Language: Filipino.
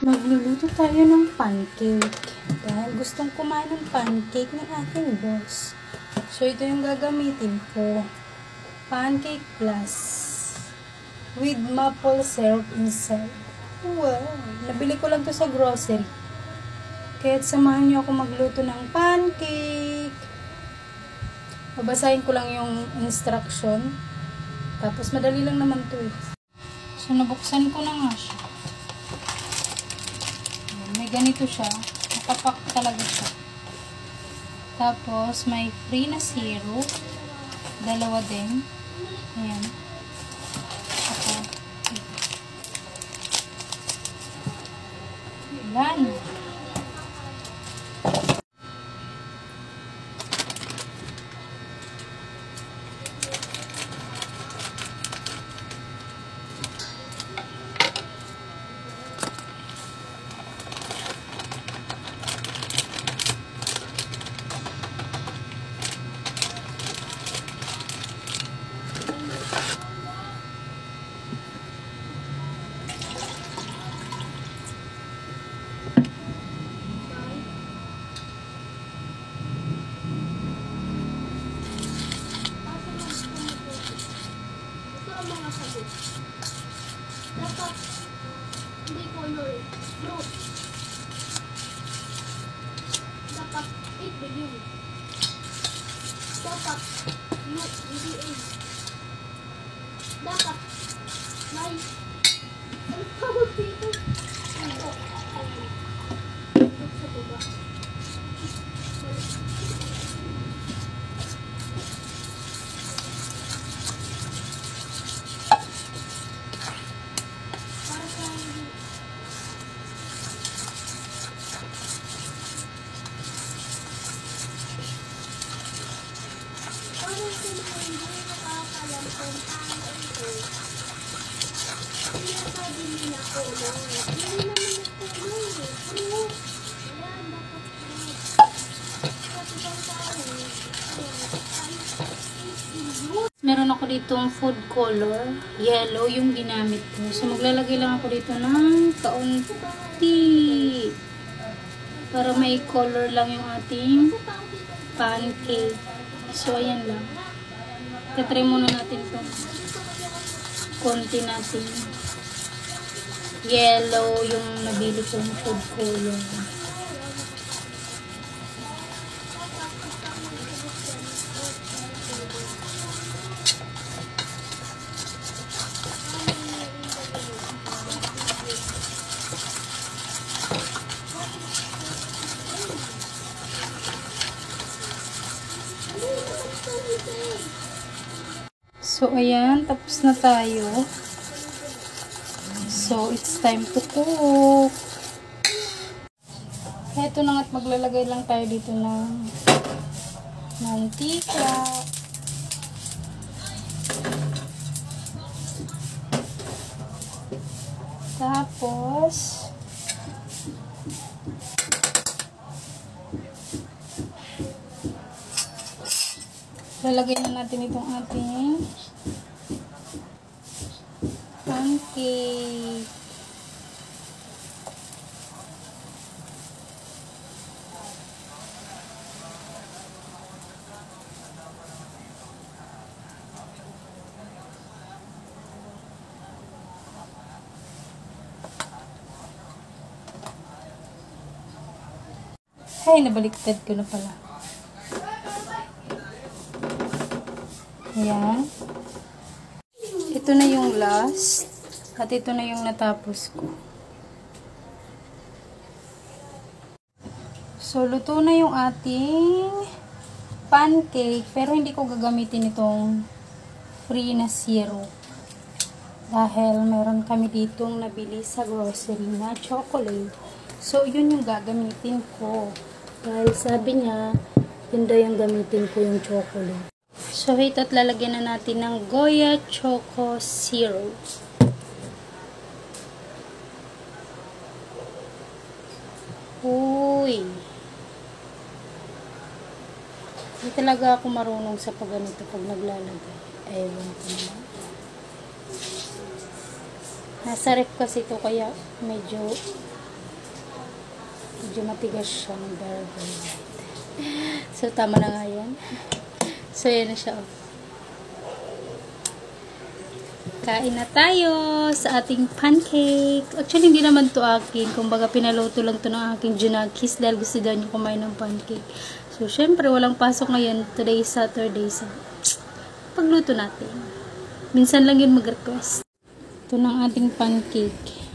Magluluto tayo ng pancake. Dahil gustong kumain ng pancake ng aking boss. So, ito yung gagamitin ko. Pancake plus. With maple syrup inside. Wow! Nabili ko lang to sa grocery. Kaya samahan niyo ako magluto ng pancake. Babasahin ko lang yung instruction. Tapos, madali lang naman to eh. So, nabuksan ko na nga siya. May ganito siya. Nakapak talaga siya. Tapos, may free na syrup. Dalawa din. Ayan. Ako. Ayan. Dapat hindi color fruit. Dapat 8 billion. Dapat look hindi 8. Dapat may ano tawag dito? Look sa baba. Meron ako ditong food color. Yellow yung ginamit ko. So, maglalagay lang ako dito ng kaunti. Para may color lang yung ating pancake. So, ayan lang. Tatry muna natin itong konti natin. Yellow yung nabili kong food color. So, ayan. Tapos na tayo. So, it's time to cook. Ito na nga't maglalagay lang tayo dito ng mantika. Tapos, lalagay na natin itong ating pancake. Ay, nabaliktad ko na pala. Ayan. Ito na yung last. At ito na yung natapos ko. So, luto na yung ating pancake. Pero hindi ko gagamitin itong free na syrup. Dahil meron kami ditong nabili sa grocery na chocolate. So, yun yung gagamitin ko. Dahil sabi niya, yun daw yung gamitin ko yung chocolate. So, ito at lalagyan na natin ng Goya Choco Syrup. Uy! Hindi talaga ako marunong sa pagganito pag naglalagay. Ewan ko naman. Nasa ref kasi ito kaya medyo Medyo matigas siya ng burger. So, tama na nga yan. So, yan na siya. Oh. Kain na tayo sa ating pancake. Actually, hindi naman to akin. Kumbaga, pinaluto lang to ng aking junakis dahil gusto daw niya kumain ng pancake. So, syempre, walang pasok ngayon. Today is Saturday. So, pagluto natin. Minsan lang yun mag-request. Ito ng ating pancake.